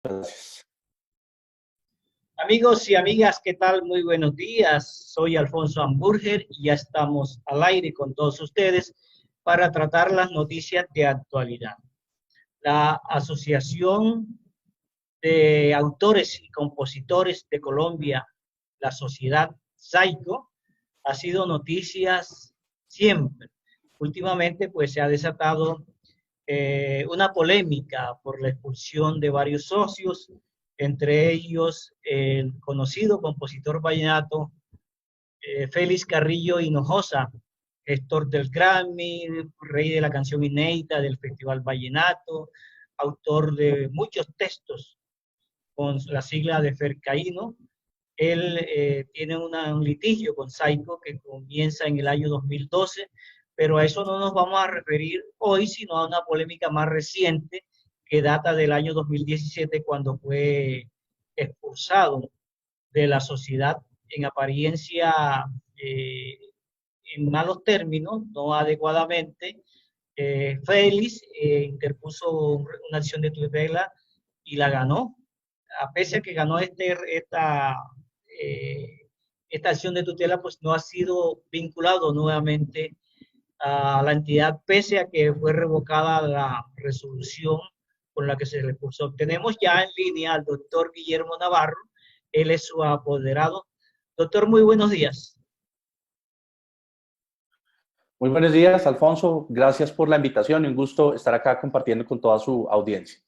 Gracias. Amigos y amigas, ¿qué tal? Muy buenos días. Soy Alfonso Hamburger y ya estamos al aire con todos ustedes para tratar las noticias de actualidad. La Asociación de Autores y Compositores de Colombia, la sociedad SAICO, ha sido noticias siempre. Últimamente, pues se ha desatado una polémica por la expulsión de varios socios, entre ellos el conocido compositor vallenato Félix Carrillo Hinojosa, gestor del Grammy, rey de la canción inédita del Festival Vallenato, autor de muchos textos con la sigla de Fercaíno. Él tiene un litigio con Saico que comienza en el año 2012, pero a eso no nos vamos a referir hoy, sino a una polémica más reciente que data del año 2017, cuando fue expulsado de la sociedad en apariencia eh, en malos términos, no adecuadamente. Félix interpuso una acción de tutela y la ganó, a pesar de que ganó eh, esta acción de tutela, pues no ha sido vinculado nuevamente a la entidad, pese a que fue revocada la resolución con la que se le puso. Tenemos ya en línea al doctor Guillermo Navarro, él es su apoderado. Doctor, muy buenos días. Muy buenos días, Alfonso. Gracias por la invitación y un gusto estar acá compartiendo con toda su audiencia.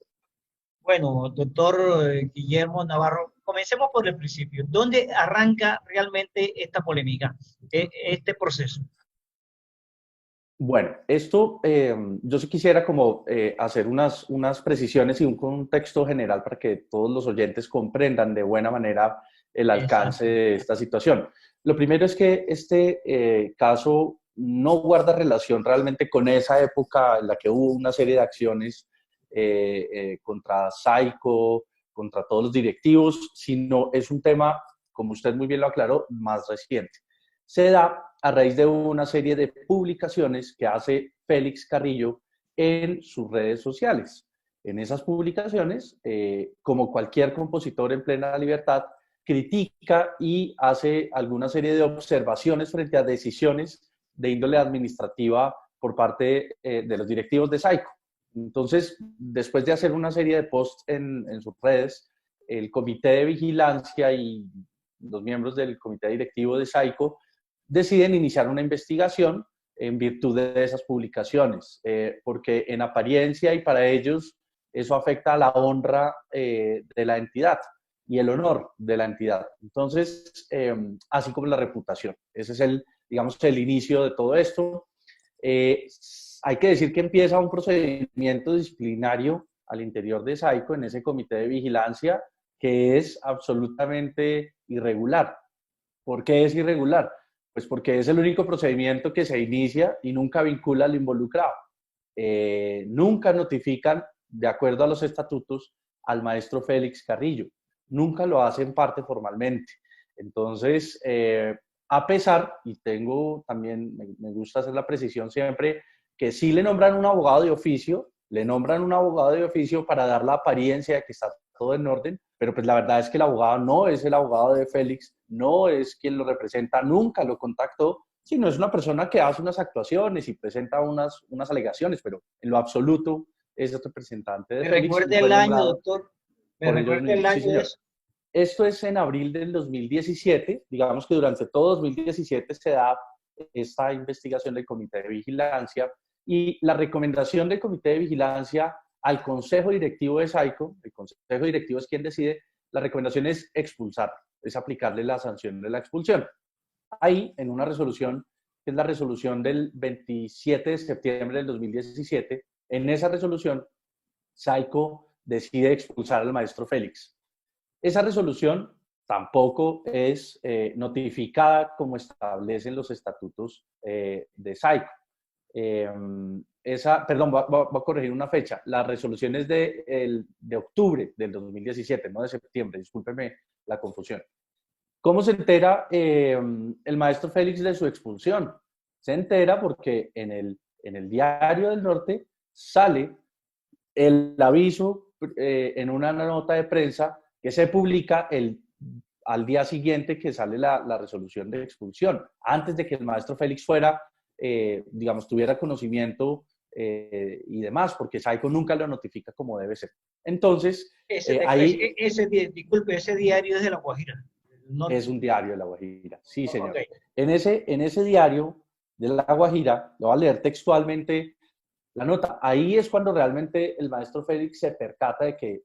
Bueno, doctor Guillermo Navarro, comencemos por el principio. ¿Dónde arranca realmente esta polémica, este proceso? Bueno, esto yo sí quisiera como hacer unas precisiones y un contexto general para que todos los oyentes comprendan de buena manera el alcance Exacto. de esta situación. Lo primero es que este caso no guarda relación realmente con esa época en la que hubo una serie de acciones contra Saico, contra todos los directivos, sino es un tema, como usted muy bien lo aclaró, más reciente. Se da a raíz de una serie de publicaciones que hace Félix Carrillo en sus redes sociales. En esas publicaciones, como cualquier compositor en plena libertad, critica y hace alguna serie de observaciones frente a decisiones de índole administrativa por parte de los directivos de Saico. Entonces, después de hacer una serie de posts en sus redes, el comité de vigilancia y los miembros del comité directivo de Saico deciden iniciar una investigación en virtud de esas publicaciones, porque en apariencia y para ellos eso afecta a la honra de la entidad y el honor de la entidad. Entonces, así como la reputación. Ese es digamos, el inicio de todo esto. Hay que decir que empieza un procedimiento disciplinario al interior de Saico, en ese comité de vigilancia, que es absolutamente irregular. ¿Por qué es irregular? Pues porque es el único procedimiento que se inicia y nunca vincula al involucrado. Nunca notifican, de acuerdo a los estatutos, al maestro Félix Carrillo. Nunca lo hacen parte formalmente. Entonces, a pesar, y tengo también, me gusta hacer la precisión siempre, que sí le nombran un abogado de oficio, le nombran un abogado de oficio para dar la apariencia de que está todo en orden, pero pues la verdad es que el abogado no es el abogado de Félix, no es quien lo representa, nunca lo contactó, sino es una persona que hace unas actuaciones y presenta unas alegaciones, pero en lo absoluto es el representante de ¿Me Félix y recuerda fue el año, nombrado doctor? ¿Me por ellos recuerda el mismos. Sí, año de señor. eso? Esto es en abril del 2017, digamos que durante todo 2017 se da esta investigación del Comité de Vigilancia y la recomendación del Comité de Vigilancia al Consejo Directivo de Saico, el Consejo Directivo es quien decide, la recomendación es expulsar, es aplicarle la sanción de la expulsión. Ahí, en una resolución, que es la resolución del 27 de septiembre del 2017, en esa resolución, Saico decide expulsar al maestro Félix. Esa resolución tampoco es notificada como establecen los estatutos de SAICO. Perdón, voy a corregir una fecha. La resolución es de octubre del 2017, no de septiembre, discúlpeme la confusión. ¿Cómo se entera el maestro Félix de su expulsión? Se entera porque en el Diario del Norte sale el aviso en una nota de prensa que se publica al día siguiente que sale la resolución de expulsión, antes de que el maestro Félix fuera, digamos, tuviera conocimiento y demás, porque Saico nunca lo notifica como debe ser. Entonces, ahí... Disculpe, ese diario es de La Guajira. No, es un diario de La Guajira, sí, señor. Okay. En ese diario de La Guajira, lo voy a leer textualmente la nota. Ahí es cuando realmente el maestro Félix se percata de que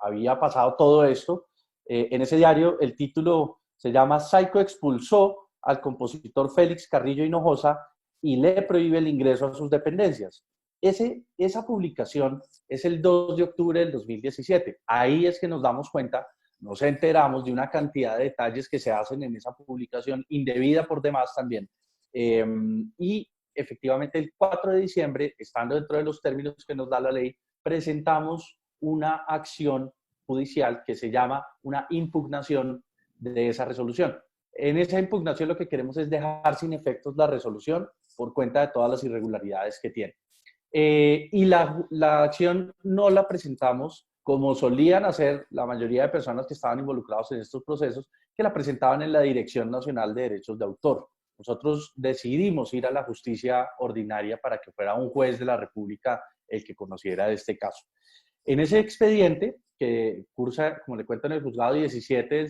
había pasado todo esto. En ese diario el título se llama Saico expulsó al compositor Félix Carrillo Hinojosa y le prohíbe el ingreso a sus dependencias. Esa publicación es el 2 de octubre del 2017. Ahí es que nos damos cuenta, nos enteramos de una cantidad de detalles que se hacen en esa publicación, indebida por demás también. Y efectivamente el 4 de diciembre, estando dentro de los términos que nos da la ley, presentamos una acción judicial que se llama una impugnación de esa resolución. En esa impugnación lo que queremos es dejar sin efectos la resolución por cuenta de todas las irregularidades que tiene. Y la acción no la presentamos como solían hacer la mayoría de personas que estaban involucrados en estos procesos, que la presentaban en la Dirección Nacional de Derechos de Autor. Nosotros decidimos ir a la justicia ordinaria para que fuera un juez de la República el que conociera de este caso. En ese expediente, que cursa, como le cuento, en el juzgado 17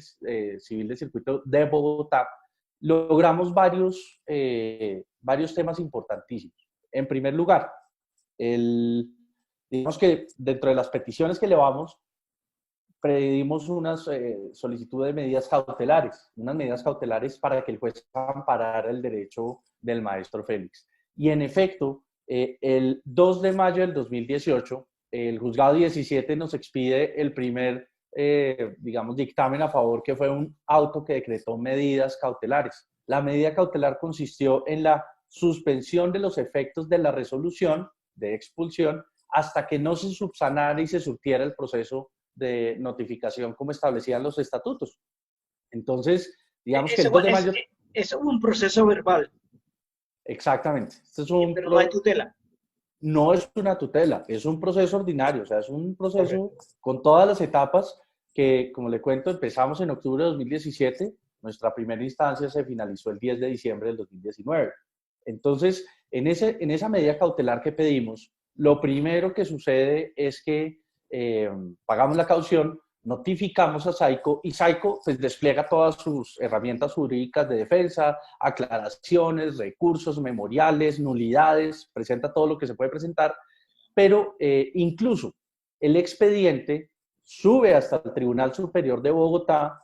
civil de circuito de Bogotá, logramos varios temas importantísimos. En primer lugar, digamos que dentro de las peticiones que elevamos, pedimos una solicitud de medidas cautelares, unas medidas cautelares para que el juez amparara el derecho del maestro Félix. Y en efecto, el 2 de mayo del 2018, el juzgado 17 nos expide el primer, digamos, dictamen a favor, que fue un auto que decretó medidas cautelares. La medida cautelar consistió en la suspensión de los efectos de la resolución de expulsión hasta que no se subsanara y se surtiera el proceso de notificación como establecían los estatutos. Entonces, digamos que el 2 de mayo... Es un proceso verbal. Exactamente. Pero no hay tutela. No es una tutela, es un proceso ordinario, o sea, es un proceso con todas las etapas que, como le cuento, empezamos en octubre de 2017, nuestra primera instancia se finalizó el 10 de diciembre del 2019. Entonces, en esa medida cautelar que pedimos, lo primero que sucede es que pagamos la caución, notificamos a Saico y Saico pues despliega todas sus herramientas jurídicas de defensa, aclaraciones, recursos, memoriales, nulidades, presenta todo lo que se puede presentar, pero incluso el expediente sube hasta el Tribunal Superior de Bogotá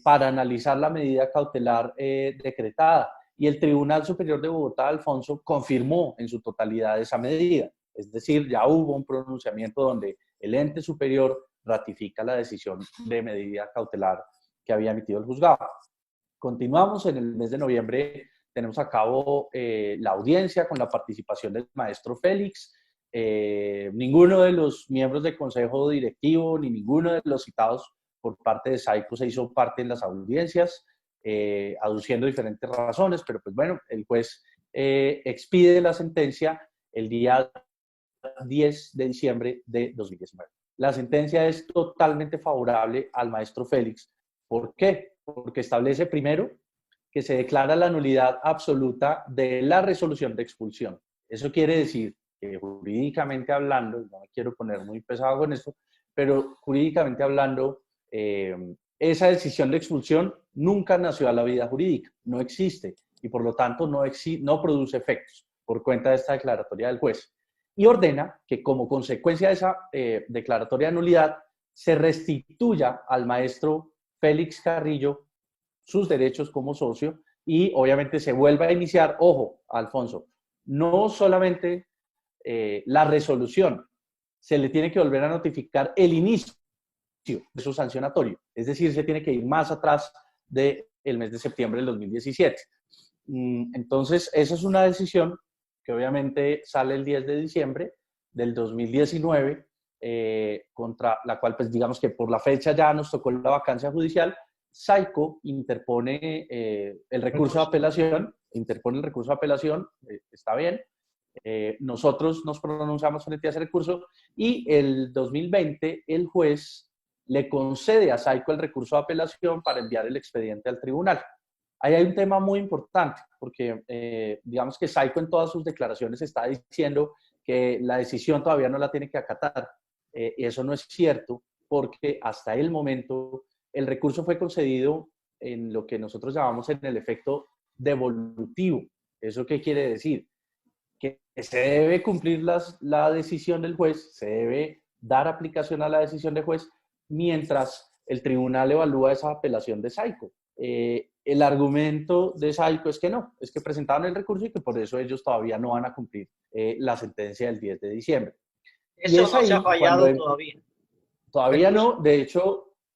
para analizar la medida cautelar decretada. Y el Tribunal Superior de Bogotá, Alfonso, confirmó en su totalidad esa medida. Es decir, ya hubo un pronunciamiento donde el ente superior ratifica la decisión de medida cautelar que había emitido el juzgado. Continuamos en el mes de noviembre, tenemos a cabo la audiencia con la participación del maestro Félix. Ninguno de los miembros del consejo directivo ni ninguno de los citados por parte de Saico se hizo parte en las audiencias, aduciendo diferentes razones, pero pues bueno, el juez expide la sentencia el día 10 de diciembre de 2019. La sentencia es totalmente favorable al maestro Félix. ¿Por qué? Porque establece primero que se declara la nulidad absoluta de la resolución de expulsión. Eso quiere decir que jurídicamente hablando, no me quiero poner muy pesado con esto, pero jurídicamente hablando, esa decisión de expulsión nunca nació a la vida jurídica, no existe y por lo tanto no produce efectos por cuenta de esta declaratoria del juez. Y ordena que como consecuencia de esa declaratoria de nulidad se restituya al maestro Félix Carrillo sus derechos como socio y obviamente se vuelva a iniciar, ojo, Alfonso, no solamente la resolución, se le tiene que volver a notificar el inicio de su sancionatorio, es decir, se tiene que ir más atrás del mes de septiembre del 2017. Entonces, esa es una decisión que obviamente sale el 10 de diciembre del 2019, contra la cual, pues digamos que por la fecha ya nos tocó la vacancia judicial. Saico interpone el recurso de apelación, está bien, Nosotros nos pronunciamos frente a ese recurso y el 2020 el juez le concede a Saico el recurso de apelación para enviar el expediente al tribunal. Ahí hay un tema muy importante, porque digamos que Saico en todas sus declaraciones está diciendo que la decisión todavía no la tiene que acatar. Y eso no es cierto, porque hasta el momento el recurso fue concedido en lo que nosotros llamamos en el efecto devolutivo. ¿Eso qué quiere decir? Que se debe cumplir la decisión del juez, se debe dar aplicación a la decisión del juez mientras el tribunal evalúa esa apelación de Saico. El argumento de Saico es que no, es que presentaron el recurso y que por eso ellos todavía no van a cumplir la sentencia del 10 de diciembre. Y Eso es no se ha ahí cuando fallado todavía. todavía Recurso. no,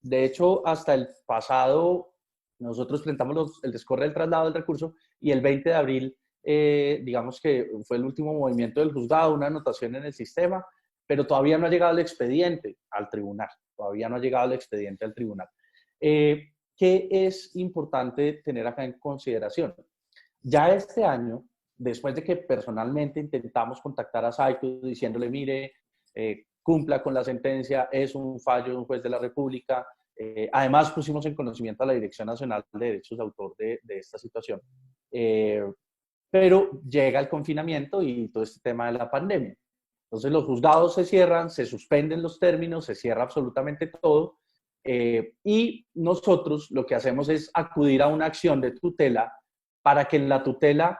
de hecho hasta el pasado, nosotros presentamos el descorre del traslado del recurso y el 20 de abril, digamos que fue el último movimiento del juzgado, una anotación en el sistema, pero todavía no ha llegado el expediente al tribunal, todavía no ha llegado el expediente al tribunal. ¿Qué es importante tener acá en consideración? Ya este año, después de que personalmente intentamos contactar a Saico diciéndole, mire, cumpla con la sentencia, es un fallo de un juez de la República. Además, pusimos en conocimiento a la Dirección Nacional de Derechos de Autor de esta situación. Pero llega el confinamiento y todo este tema de la pandemia. Entonces los juzgados se cierran, se suspenden los términos, se cierra absolutamente todo. Y nosotros lo que hacemos es acudir a una acción de tutela para que en la tutela,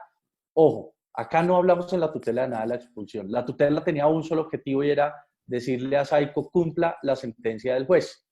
ojo, acá no hablamos en la tutela de nada de la expulsión. La tutela tenía un solo objetivo y era decirle a Saico cumpla la sentencia del juez.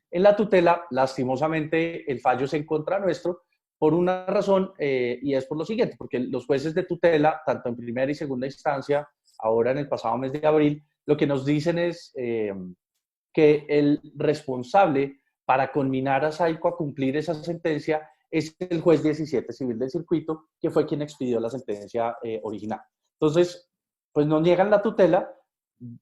En la tutela, lastimosamente, el fallo es en contra nuestro por una razón y es por lo siguiente, porque los jueces de tutela, tanto en primera y segunda instancia, ahora en el pasado mes de abril, lo que nos dicen es que el responsable para conminar a Saico a cumplir esa sentencia es el juez 17 civil del circuito, que fue quien expidió la sentencia original. Entonces, pues nos niegan la tutela.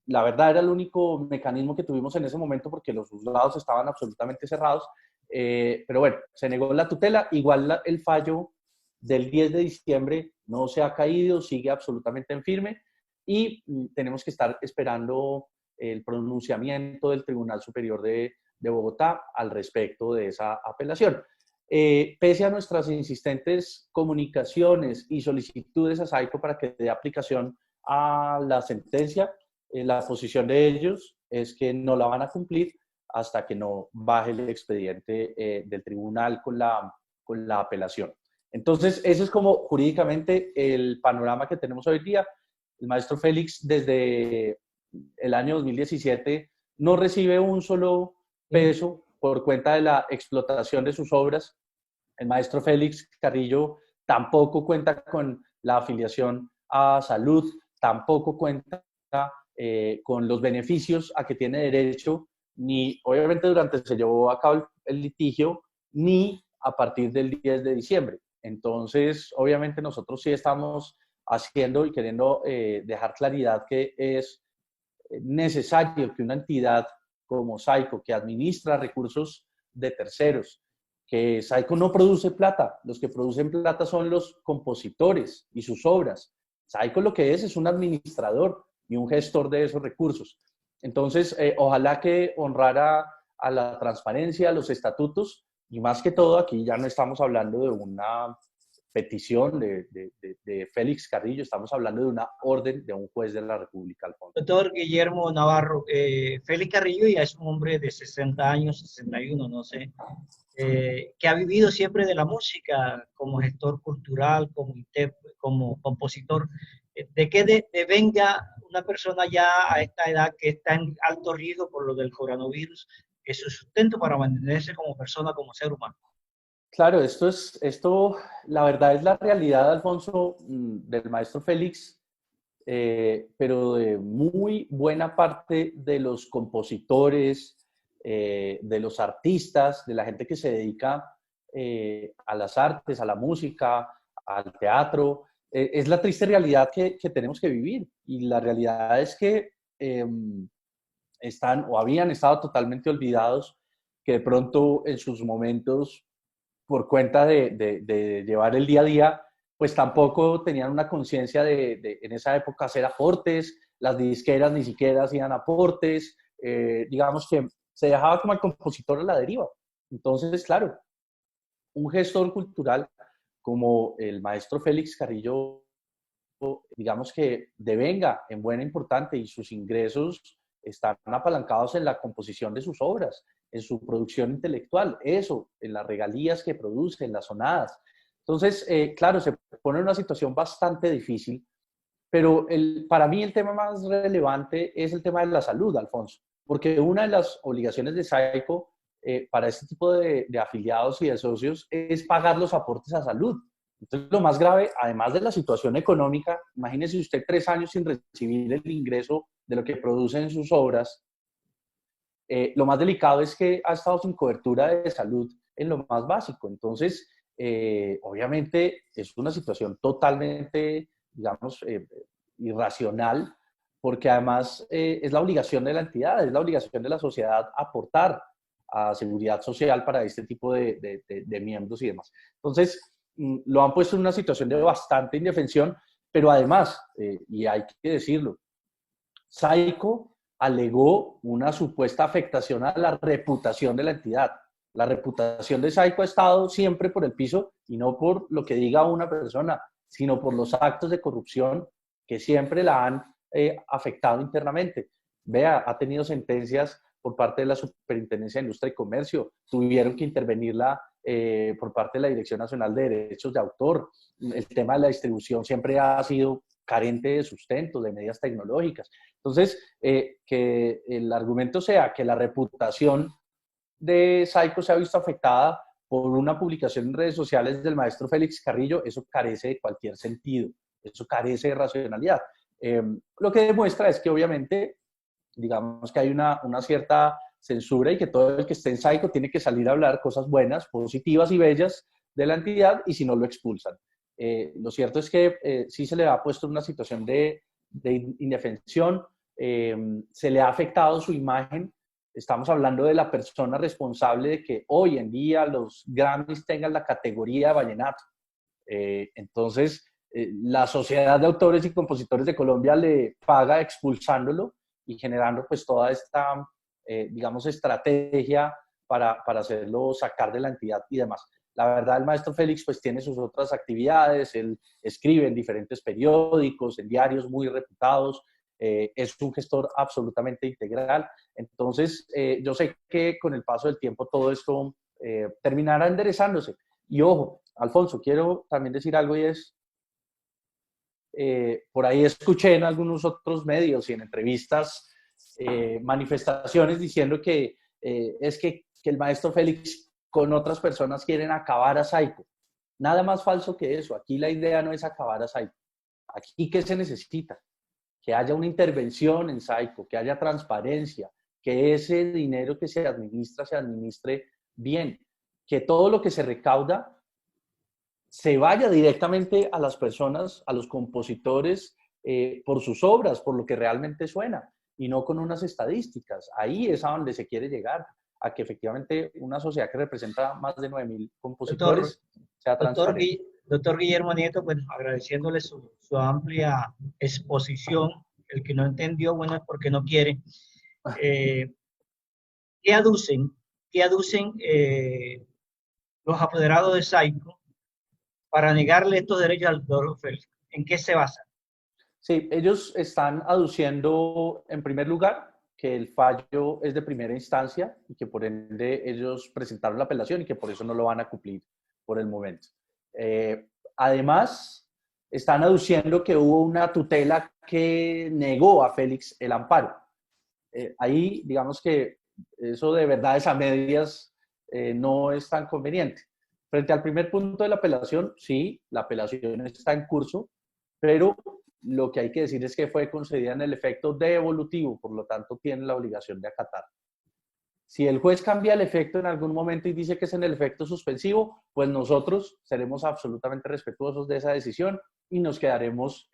La verdad era el único mecanismo que tuvimos en ese momento porque los juzgados estaban absolutamente cerrados. Pero bueno, se negó la tutela. Igual el fallo del 10 de diciembre no se ha caído, sigue absolutamente en firme y tenemos que estar esperando el pronunciamiento del Tribunal Superior de Bogotá al respecto de esa apelación. Pese a nuestras insistentes comunicaciones y solicitudes a Saico para que dé aplicación a la sentencia, la posición de ellos es que no la van a cumplir hasta que no baje el expediente del tribunal con la apelación. Entonces, ese es como jurídicamente el panorama que tenemos hoy día. El maestro Félix desde el año 2017 no recibe un solo peso por cuenta de la explotación de sus obras. El maestro Félix Carrillo tampoco cuenta con la afiliación a salud, tampoco cuenta con los beneficios a que tiene derecho, ni obviamente durante se llevó a cabo el litigio, ni a partir del 10 de diciembre. Entonces, obviamente nosotros sí estamos haciendo y queriendo dejar claridad que es necesario que una entidad como Saico, que administra recursos de terceros, que Saico no produce plata, los que producen plata son los compositores y sus obras. Saico lo que es un administrador y un gestor de esos recursos. Entonces, ojalá que honrara a la transparencia, a los estatutos, y más que todo, aquí ya no estamos hablando de una petición de Félix Carrillo, estamos hablando de una orden de un juez de la República, Alfonso. Doctor Guillermo Navarro, Félix Carrillo ya es un hombre de 60 años, 61, no sé, que ha vivido siempre de la música como gestor cultural, como compositor. ¿De qué devenga una persona ya a esta edad que está en alto riesgo por lo del coronavirus, es su sustento para mantenerse como persona, como ser humano? Claro, la verdad es la realidad, Alfonso, del maestro Félix, pero de muy buena parte de los compositores, de los artistas, de la gente que se dedica a las artes, a la música, al teatro. Es la triste realidad que tenemos que vivir. Y la realidad es que están o habían estado totalmente olvidados, que de pronto en sus momentos por cuenta de llevar el día a día, pues tampoco tenían una conciencia de en esa época hacer aportes, las disqueras ni siquiera hacían aportes, digamos que se dejaba como el compositor a la deriva. Entonces, claro, un gestor cultural como el maestro Félix Carrillo, digamos que devenga en buena importante y sus ingresos están apalancados en la composición de sus obras, en su producción intelectual, eso, en las regalías que produce, en las sonadas. Entonces, claro, se pone en una situación bastante difícil, pero para mí el tema más relevante es el tema de la salud, Alfonso, porque una de las obligaciones de SAICO para este tipo de afiliados y de socios es pagar los aportes a salud. Entonces, lo más grave, además de la situación económica, imagínese usted 3 años sin recibir el ingreso de lo que producen sus obras. Lo más delicado es que ha estado sin cobertura de salud en lo más básico. Entonces, obviamente, es una situación totalmente, digamos, irracional, porque además es la obligación de la entidad, es la obligación de la sociedad aportar a seguridad social para este tipo de miembros y demás. Entonces, lo han puesto en una situación de bastante indefensión, pero además, y hay que decirlo, SAICO alegó una supuesta afectación a la reputación de la entidad. La reputación de SAICO ha estado siempre por el piso y no por lo que diga una persona, sino por los actos de corrupción que siempre la han afectado internamente. Vea, ha tenido sentencias por parte de la Superintendencia de Industria y Comercio, tuvieron que intervenirla por parte de la Dirección Nacional de Derechos de Autor. El tema de la distribución siempre ha sido carente de sustento, de medidas tecnológicas. Entonces, que el argumento sea que la reputación de SAICO se ha visto afectada por una publicación en redes sociales del maestro Félix Carrillo, eso carece de cualquier sentido, eso carece de racionalidad. Lo que demuestra es que obviamente, digamos que hay una cierta censura y que todo el que esté en SAICO tiene que salir a hablar cosas buenas, positivas y bellas de la entidad y si no lo expulsan. Lo cierto es que sí se le ha puesto en una situación de indefensión, se le ha afectado su imagen. Estamos hablando de la persona responsable de que hoy en día los Grammys tengan la categoría de vallenato. Entonces, la Sociedad de Autores y Compositores de Colombia le paga expulsándolo y generando pues toda esta, digamos, estrategia para hacerlo sacar de la entidad y demás. La verdad, el maestro Félix pues tiene sus otras actividades, él escribe en diferentes periódicos, en diarios muy reputados, es un gestor absolutamente integral. Entonces, yo sé que con el paso del tiempo todo esto terminará enderezándose. Y ojo, Alfonso, quiero también decir algo y es, por ahí escuché en algunos otros medios y en entrevistas manifestaciones diciendo que es que el maestro Félix con otras personas quieren acabar a SAICO. Nada más falso que eso. Aquí la idea no es acabar a SAICO. Aquí, ¿qué se necesita? Que haya una intervención en SAICO, que haya transparencia, que ese dinero que se administre bien, que todo lo que se recauda se vaya directamente a las personas, a los compositores, por sus obras, por lo que realmente suena, y no con unas estadísticas. Ahí es a donde se quiere llegar, a que efectivamente una sociedad que representa más de 9.000 Doctor, compositores sea transparente. doctor Guillermo Nieto, bueno, agradeciéndole su amplia exposición. El que no entendió, bueno, es porque no quiere. Eh, ¿Qué aducen, qué aducen los apoderados de SAICO para negarle estos derechos al doctor Félix? ¿En qué se basa? Sí, ellos están aduciendo, en primer lugar, que el fallo es de primera instancia y que por ende ellos presentaron la apelación y que por eso no lo van a cumplir por el momento. Además, están aduciendo que hubo una tutela que negó a Félix el amparo. Ahí, digamos que eso de verdades a medias no es tan conveniente. Frente al primer punto de la apelación, sí, la apelación está en curso, pero lo que hay que decir es que fue concedida en el efecto devolutivo, por lo tanto tiene la obligación de acatar. Si el juez cambia el efecto en algún momento y dice que es en el efecto suspensivo, pues nosotros seremos absolutamente respetuosos de esa decisión y nos quedaremos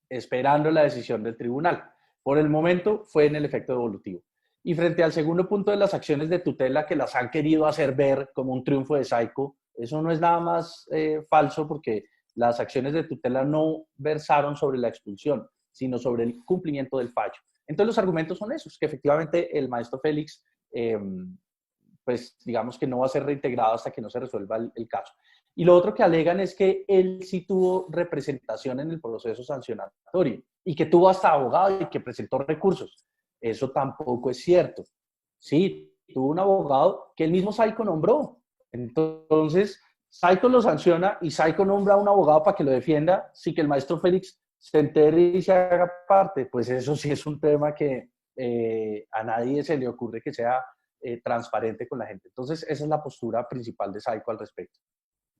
esperando la decisión del tribunal. Por el momento fue en el efecto devolutivo. Y frente al segundo punto de las acciones de tutela que las han querido hacer ver como un triunfo de SAICO, eso no es nada más falso porque las acciones de tutela no versaron sobre la expulsión, sino sobre el cumplimiento del fallo. Entonces los argumentos son esos, que efectivamente el maestro Félix, pues digamos que no va a ser reintegrado hasta que no se resuelva el caso. Y lo otro que alegan es que él sí tuvo representación en el proceso sancionatorio y que tuvo hasta abogado y que presentó recursos. Eso tampoco es cierto. Sí, tuvo un abogado que el mismo Saico nombró. Entonces, Saico lo sanciona y Saico nombra a un abogado para que lo defienda, sí que el maestro Félix se entere y se haga parte. Pues eso sí es un tema que a nadie se le ocurre que sea transparente con la gente. Entonces, esa es la postura principal de Saico al respecto.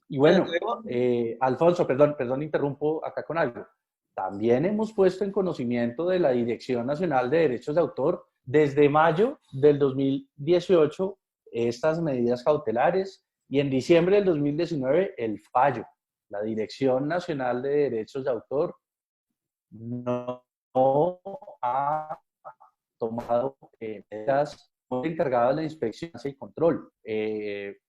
Y bueno, Alfonso, perdón, interrumpo acá con algo. También hemos puesto en conocimiento de la Dirección Nacional de Derechos de Autor desde mayo del 2018 estas medidas cautelares y en diciembre del 2019 el fallo. La Dirección Nacional de Derechos de Autor no ha tomado medidas encargado de la inspección y control.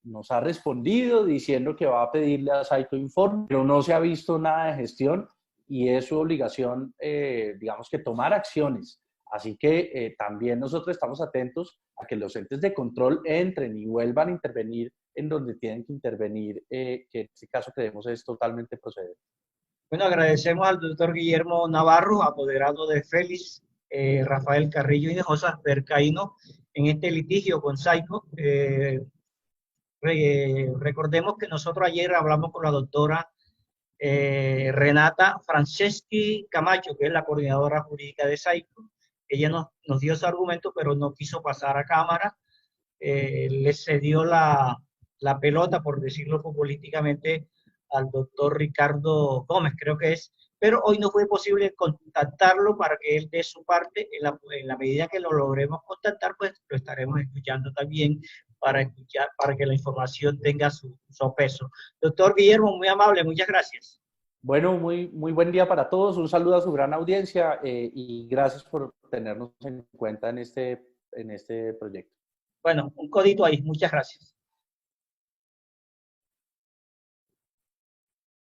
Nos ha respondido diciendo que va a pedirle a Saico informe, pero no se ha visto nada de gestión y es su obligación, digamos que tomar acciones. Así que también nosotros estamos atentos a que los entes de control entren y vuelvan a intervenir en donde tienen que intervenir, que en este caso creemos es totalmente procedente. Bueno, agradecemos al doctor Guillermo Navarro, apoderado de Félix, Rafael Carrillo Hinojosa Bercaíno, en este litigio con Saico. Recordemos que nosotros ayer hablamos con la doctora Renata Franceschi Camacho, que es la coordinadora jurídica de Saico. Ella nos dio ese argumento, pero no quiso pasar a cámara. Le cedió la pelota, por decirlo futbolísticamente, al doctor Ricardo Gómez, creo que es, pero hoy no fue posible contactarlo para que él dé su parte. En la medida que lo logremos contactar, pues lo estaremos escuchando también para que la información tenga su peso. Doctor Guillermo, muy amable, muchas gracias. Bueno, muy buen día para todos. Un saludo a su gran audiencia y gracias por tenernos en cuenta en este proyecto. Bueno, un codito ahí. Muchas gracias.